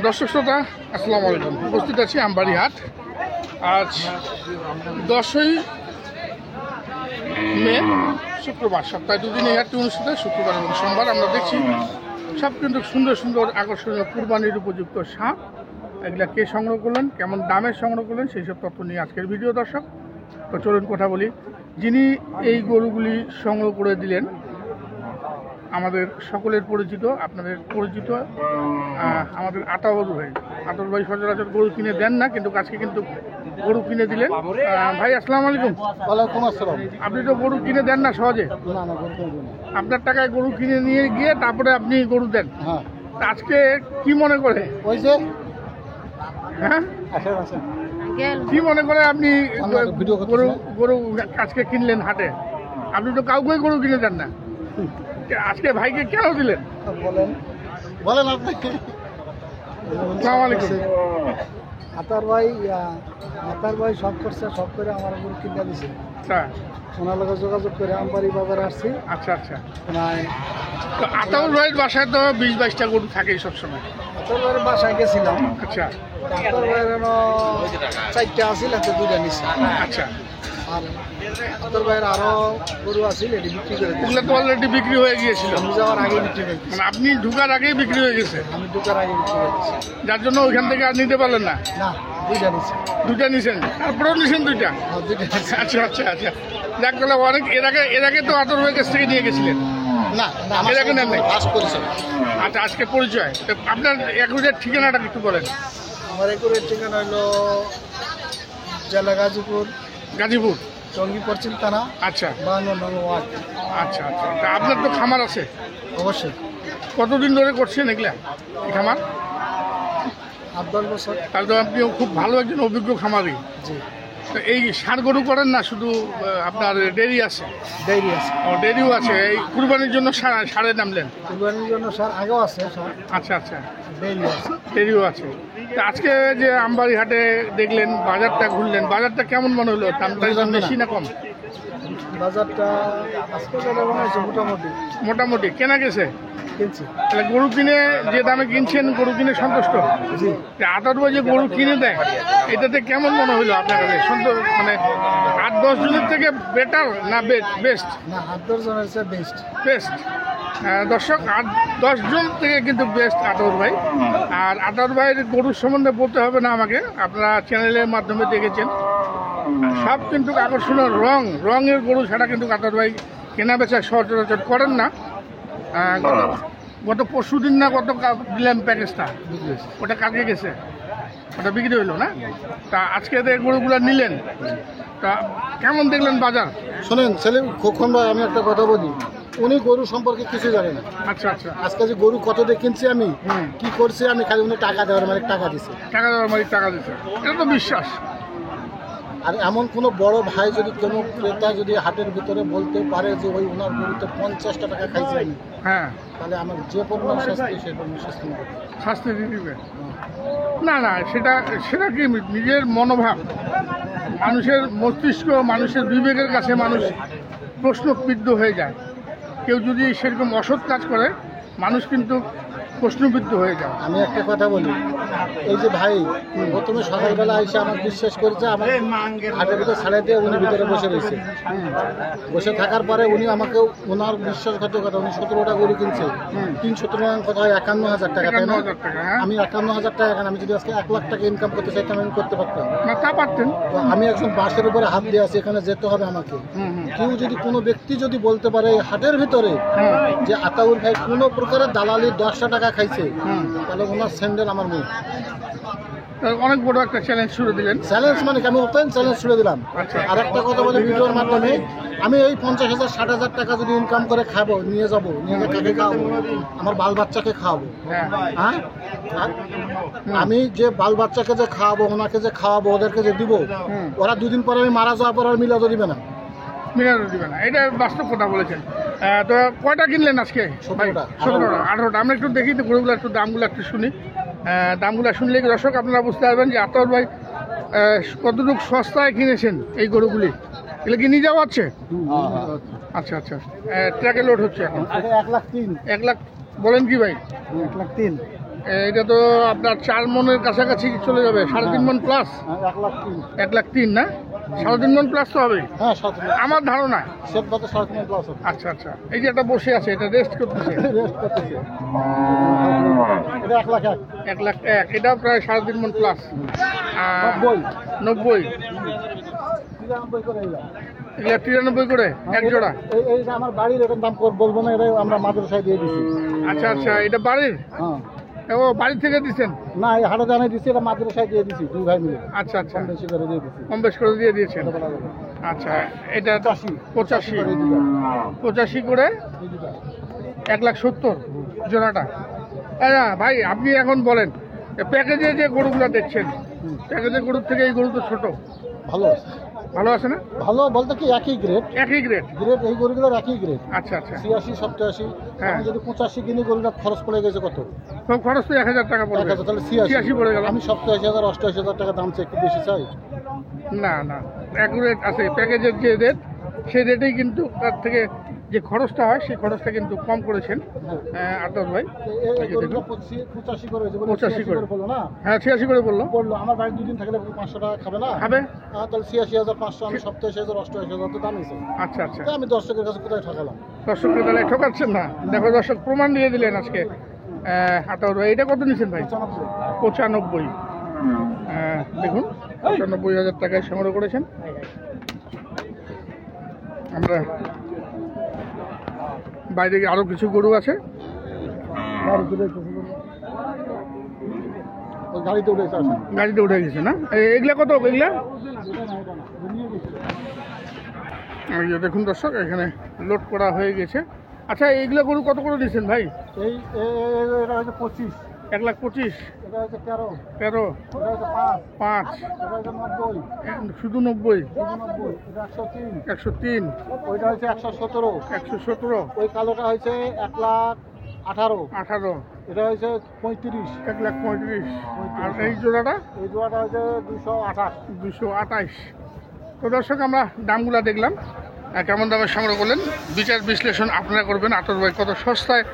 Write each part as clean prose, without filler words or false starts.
দর্শক শ্রোতা আসসালামু আলাইকুম। উপস্থিত আছি আমবাড়ি হাট। আজ 10ই মে শুক্রবার। সপ্তাহে দুদিন এই হাটটি অনুষ্ঠিত হয়, শুক্রবার এবং সোমবার। আমরা দেখছি সব কিন্তু সুন্দর সুন্দর আকর্ষণীয় কুরবানির উপযুক্ত সাপ। এগুলা কে সংগ্রহ করলেন, কেমন দামের সংগ্রহ করলেন, সেই সব তথ্য নিয়ে আজকের ভিডিও। দর্শক তো চলুন কথা বলি। যিনি এই গরুগুলি সংগ্রহ করে দিলেন আমাদের সকলের পরিচিত, আপনাদের পরিচিত আমাদের আতাউর ভাই। আতাউর ভাই সচরাচর গরু কিনে দেন না, কিন্তু আজকে কিন্তু গরু কিনে দিলেন। ভাই আসসালামু আলাইকুম। ওয়ালাইকুম আসসালাম। আপনি তো গরু কিনে দেন না সহজে, আপনার টাকায় গরু কিনে নিয়ে গিয়ে তারপরে আপনি গরু দেন। হ্যাঁ, তা আজকে কি মনে করে, ওই যে হ্যাঁ আসেন আসেন। কি মনে করে আপনি ভিডিও করতেছি গরু না। গরু আজকে কিনলেন হাটে? আপনি তো কাউকে গরু কিনে দেন না, আজকে ভাইকে কেন দিলেন? বলেন বলেন আপনি। আসসালামু আলাইকুম। আতার ভাই সব করছে, সব করে আমার গরু কিনে দিছে। আচ্ছা ওনার লগে যোগাযোগ করে আমবাড়ি বাজারে আসছি। আচ্ছা আচ্ছা। ওনায় তো আতাউর ভাইয়ের বাসায় তো 20-22টা গরু থাকেই সবসময়। আতার ভাইয়ের বাসায় গেছিলাম। আচ্ছা আতার ভাইয়ের 4টা আসিল, একটা 2টা নিছে। আচ্ছা, আর আতার ভাইয়ের আরো গরু আসিল, এটি বিক্রি করে দিয়েছি। এগুলো তো অলরেডি বিক্রি হয়ে গিয়েছিল, আমি যাওয়ার আগে বিক্রি করে দিয়েছি। মানে আপনি ঢুকার আগেই বিক্রি হয়ে গেছে, আমি ঢোকার আগে বিক্রি করে দিয়েছি। যার জন্য ওইখান থেকে আর নিতে পারলেন না। না, 2টা নিছে। দুইটা নিছেন, তারপরেও নিছেন দুইটা। 2টা নিছে। আচ্ছা আচ্ছা আচ্ছা, যাক তাহলে অনেক এর আগে তো আতাউর ভাইয়ের কাছ থেকে নিয়ে গেছিলেন। না না, আমার এর আগে নেন নাই? পাস করেছে। আচ্ছা, আজকে পরিচয় তো আপনার একুরের ঠিকানাটা একটু বলেন। আমার একুরের ঠিকানা হলো জেলা গাজীপুর, গাজীপুর। টঙ্গী পশ্চিম থানা, আচ্ছা 52 নং ওয়ার্ড। আচ্ছা আচ্ছা। তা আপনার তো খামার আছে, অবশ্যই কতদিন ধরে করছেন এগুলা এই খামার? 8-10 বছর। তাহলে তো আপনিও খুব ভালো একজন অভিজ্ঞ খামারি। জি, তো এই ষাঁড় গরু করেন না শুধু, আপনার ডেরি আছে? ডেইরি আছে। ও, ডেরিও আছে। এই কুরবানির জন্য ষাঁড়ে নামলেন? কুরবানির জন্য স্যার আগেও আছে, স্যার আচ্ছা আচ্ছা, ডেইরি আছে। ডেরিও আছে। তা আজকে যে আমবাড়ি হাটে দেখলেন, বাজারটা ঘুরলেন, বাজারটা কেমন মনে হলো? দামটা বেশি না কম? বাজারটা আজকে যেটা মনে হয়েছে মোটামুটি মোটামুটি কেনা গেছে। কিনছি। তাহলে গরু কিনে যে দামে কিনছেন, গরু কিনে সন্তুষ্ট? জি, আতাউর ভাই যে গরু কিনে দেয়, এটাতে কেমন মনে হলো আপনার কাছে? মানে 8-10 জনের থেকে বেটার না বেস্ট? না, 8-10 জনের চেয়ে বেস্ট। বেস্ট। দর্শক, 8-10 জন থেকে কিন্তু বেস্ট আতাউর ভাই। আর আতাউর ভাইয়ের গরুর সম্বন্ধে বলতে হবে না আমাকে, আপনারা চ্যানেলের মাধ্যমে দেখেছেন। সব কিন্তু আকর্ষণীয় রঙের গরু ছাড়া কিন্তু আতাউর ভাই কেনা বেচা সচরাচর করেন না। গত পরশু দিন না গত দিলাম প্যাকেজটা, ওটা কালকে গেছে, ওটা বিক্রি হইলো না। তা আজকে যে গরুগুলো নিলেন, তা কেমন দেখলেন বাজার? শোনেন সেলিম খোকন ভাই, আমি একটা কথা বলি। উনি গরু সম্পর্কে কিছু জানে না। আচ্ছা আচ্ছা। আজকে যে গরু কত দিয়ে কিনছি আমি, কি করছি আমি, খালি উনি টাকা দেওয়ার মানে টাকা দিছে। টাকা দেওয়ার মালিক টাকা দিচ্ছে, এটা তো বিশ্বাস। আর এমন কোনো বড় ভাই যদি কোনো ক্রেতা যদি হাটের ভিতরে বলতে পারে যে ওই ওনার গরুতে 50টা টাকা খাইছি আমি, হ্যাঁ, তাহলে আমার যে পরিমাণ শাস্তি সেই পরিমাণ শাস্তি নেব। শাস্তি দিবে না না, সেটা কি নিজের মনোভাব, মানুষের মস্তিষ্ক, মানুষের বিবেকের কাছে মানুষ প্রশ্নবিদ্ধ হয়ে যায়। কেউ যদি সেরকম অসৎ কাজ করে, মানুষ কিন্তু প্রশ্নবিদ্ধ হয়ে যায়। আমি একটা কথা বলি, এই যে ভাই প্রথমে সকালবেলা এসে আমার বিশ্বাস করেছে, আমার হাটের ভিতরে ছাড়াই দিয়ে উনি ভিতরে বসে রয়েছে। বসে থাকার পরে উনি আমাকে ওনার বিশ্বাসঘাতকতা, উনি 17টা গরু কিনছে, 3-17 কথা হয় 51,000 টাকা, তাই না? 51,000 টাকা, হ্যাঁ। আমি 51,000 টাকা, আমি যদি আজকে 1 লাখ টাকা ইনকাম করতে চাইতাম আমি করতে পারতাম না, তা পারতেন। তো আমি একজন বাসের উপরে হাত দিয়ে আছি, এখানে যেতে হবে আমাকে। কেউ যদি কোনো ব্যক্তি যদি বলতে পারে এই হাটের ভিতরে যে আতাউর ভাই কোনো প্রকারের দালালি 10টা টাকা খাইছে, তাহলে ওনার স্যান্ডেল আমার মুখ। অনেক বড় একটা চ্যালেঞ্জ শুরু দিলেন। চ্যালেঞ্জ মানে কি, আমি ওপেন চ্যালেঞ্জ ছুড়ে দিলাম। আচ্ছা। আর একটা কথা বলে ভিডিওর মাধ্যমে, আমি এই 50,000-60,000 টাকা যদি ইনকাম করে খাবো, নিয়ে যাবো, নিয়ে গিয়ে কাকে খাওয়াবো? আমার বাল বাচ্চাকে খাওয়াবো। হ্যাঁ, হ্যাঁ, আর আমি যে বাল বাচ্চাকে যে খাওয়াবো, ওনাকে যে খাওয়াবো, ওদেরকে যে দিব, ওরা 2 দিন পরে আমি মারা যাওয়ার পর আর মিলাদও দিবে না। মিনারও দিবে না, এটা বাস্তব কথা বলেছেন। তো কয়টা কিনলেন আজকে? 17টা। 17টা, 18টা। আমরা একটু দেখি তো গরুগুলো, একটু দামগুলো একটু শুনি। দামগুলো শুনলে দর্শক আপনারা বুঝতে পারবেন যে আতাউর ভাই কতটুকু সস্তায় কিনেছেন এই গরুগুলি। এগুলো কি নিয়ে যাওয়া হচ্ছে? আচ্ছা আচ্ছা, ট্রাকে লোড হচ্ছে এখন। 1,03,000। 1 লাখ বলেন কি ভাই? 1,03,000। এটা তো আপনার 4 মনের কাছাকাছি চলে যাবে, 3.5 মন প্লাস। 1,03,000। 1,03,000 না, 3.5 মন প্লাস তো হবে হ্যাঁ 7 আমার ধারণা। সেট বাতে 7,000 প্লাস হবে। আচ্ছা আচ্ছা, এই যে একটা বসে আছে, এটা রেস্ট করতেছে। রেস্ট করতেছে। এটা 1,01,000। 1,01,000, এটা প্রায় 3.5 মন প্লাস। 90 93 করে এইটা। এগুলা 93 করে এক জোড়া। এই যে আমার বাড়ির এটার দাম বলবো না, এটা আমরা মাদ্রাসায় দিয়ে দিছি। আচ্ছা আচ্ছা, এটা বাড়ির? হ্যাঁ ও বাড়ি থেকে দিচ্ছেন? না, এই হাটে জানাই দিছি, এটা মাদ্রাসায় দিয়ে দিছি, 2 ভাই মিলে আচ্ছা আচ্ছা, কম বেশি করে দিয়ে দিছি। কম বেশ করে দিয়ে দিয়েছেন। এটা বলা যাবে। আচ্ছা, এটা 85 করে এই দুটো। 85 করে এই দুটো। 1,70,000 জোড়াটা। আচ্ছা ভাই, আপনি এখন বলেন, প্যাকেজে যে গরুগুলো দেখছেন, প্যাকেজের গরুর থেকে এই গরু তো ছোট, ভালো আছে। ভালো আছে না? ভালো বলতে কি একই গ্রেড। একই গ্রেড? গ্রেড এই গরুগুলোর একই গ্রেড। আচ্ছা আচ্ছা, 86 87। হ্যাঁ। আমি যদি 85 কিনি, গরুটা খরচ পড়ে গেছে কত? সব খরচ তো 1,000 টাকা পড়বে। 1,000, তাহলে 86 পড়ে গেল। আমি 87,000 88,000 টাকা দাম চাই, একটু বেশি চাই। না না, এক রেট আছে, প্যাকেজের যে রেট সেই রেটেই কিন্তু তার থেকে যে খরচটা হয় সেই খরচটা কিন্তু কম করেছেন আদার ভাই। এই গরুটা 85 করে, যেগুলো 85 করে বললো না, হ্যাঁ 86 করে বললো। পড়লো। আমার বাড়ি 2 দিন থাকলে 500 টাকা খাবে না? খাবে। তাহলে 86,500, আমি 87,000 88,000 তো দাম হয়েছে। আচ্ছা আচ্ছা, তো আমি দর্শকের কাছে কোথায় ঠকালাম? দর্শককে তাহলে ঠকাচ্ছেন না। দেখো দর্শক, প্রমাণ দিয়ে দিলেন আজকে আতাউর ভাই। এটা কত নিচ্ছেন ভাই? 95। দেখুন 95,000 টাকায় সংগ্রহ করেছেন। আমরা বাইরে আরো কিছু গরু আছে, ওই গাড়িতে উঠেছে, আসেন। গাড়িতে উঠে গেছে না? এগুলা কত? এগুলা এই যে দেখুন দর্শক, এখানে লোড করা হয়ে গেছে। আচ্ছা, এইগুলা গরু কত করে দিচ্ছেন ভাই? এটা হচ্ছে 25, 1,25,000, এটা হচ্ছে 13, 13, এটা হচ্ছে 5, 5, এটা হচ্ছে 90, শুধু 90, 90, এটা 103, 103, ওইটা হচ্ছে 117, 117, ওই কালোটা হচ্ছে 1,18,000, 18, এটা হচ্ছে 35, 1,35,000। আর এই জোড়াটা এই জোড়াটা হচ্ছে 228। 228। তো দর্শক, আমরা দামগুলো দেখলাম, কেমন দামে সংগ্রহ করলেন বিচার বিশ্লেষণ আপনারা করবেন। আতর ভাই কত সস্তায়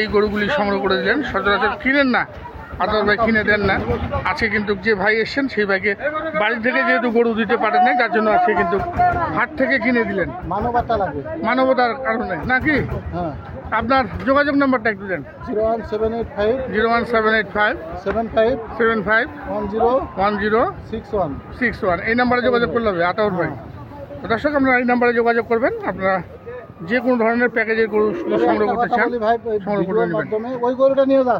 এই গরুগুলি সংগ্রহ করে দিলেন। সচরাচর কিনেন না, আতর ভাই কিনে দেন না। আজকে কিন্তু যে ভাই এসছেন সেই ভাইকে বাড়ি থেকে যেহেতু গরু দিতে পারেন না, যার জন্য আজকে কিন্তু হাট থেকে কিনে দিলেন। মানবতা লাগে, মানবতার কারণে নাকি? হ্যাঁ। আপনার যোগাযোগ নাম্বারটা একটু দেন। 01785 01785 75 75 10 10 61। 61, এই নাম্বারে যোগাযোগ করলে হবে আতাউর ভাই। তো দর্শক, আপনারা এই নাম্বারে যোগাযোগ করবেন। আপনারা যে কোনো ধরনের প্যাকেজের গরু সংগ্রহ করতে চান, ভাই, সংগ্রহ করে ভিডিওর নেবেন। মাধ্যমে ওই গরুটা নিয়ে যা।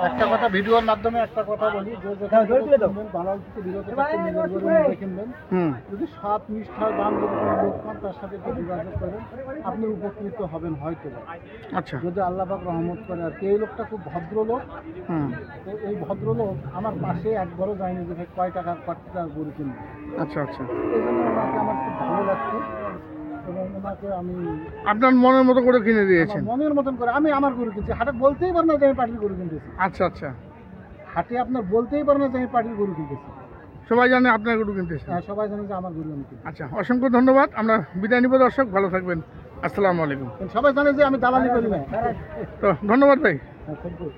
একটা কথা ভিডিওর মাধ্যমে একটা কথা বলি, যে যেখানে কিনবেন, দালাল থেকে বিরত থাকতে নিজের গরু নিজে কিনবেন। যদি স্বাদ নিষ্ঠার দাম যদি কোনো লোক পান, তার সাথে একটু যোগাযোগ করেন, আপনি উপকৃত হবেন হয়তো। আচ্ছা, যদি আল্লাহ পাক রহমত করে। আর কি, এই লোকটা খুব ভদ্রলোক। তো এই ভদ্রলোক আমার পাশে একবারও যায়নি যে ভাই কয় টাকার গরু কিনবে। আচ্ছা আচ্ছা, এই জন্য ওনাকে আমার খুব ভালো লাগছে, এবং ওনাকে আমি আপনার মনের মতো করে কিনে দিয়েছেন। আমার মনের মতন করে আমি আমার গরু কিনছি। হাটে বলতেই পার না যে আমি পার্টির গরু কিনতেছি। আচ্ছা আচ্ছা, হাটে আপনার বলতেই পার না যে আমি পার্টির গরু কিনতেছি। সবাই জানে আপনার গরু কিনতেছেন। হ্যাঁ, সবাই জানে যে আমার গরু আমি কিনতেছি। আচ্ছা, অসংখ্য ধন্যবাদ। আমরা বিদায় নিব দর্শক, ভালো থাকবেন। আসসালামু আলাইকুম। সবাই জানে যে আমি দালালি করি না। তো ধন্যবাদ ভাই। হ্যাঁ, থ্যাংক ইউ।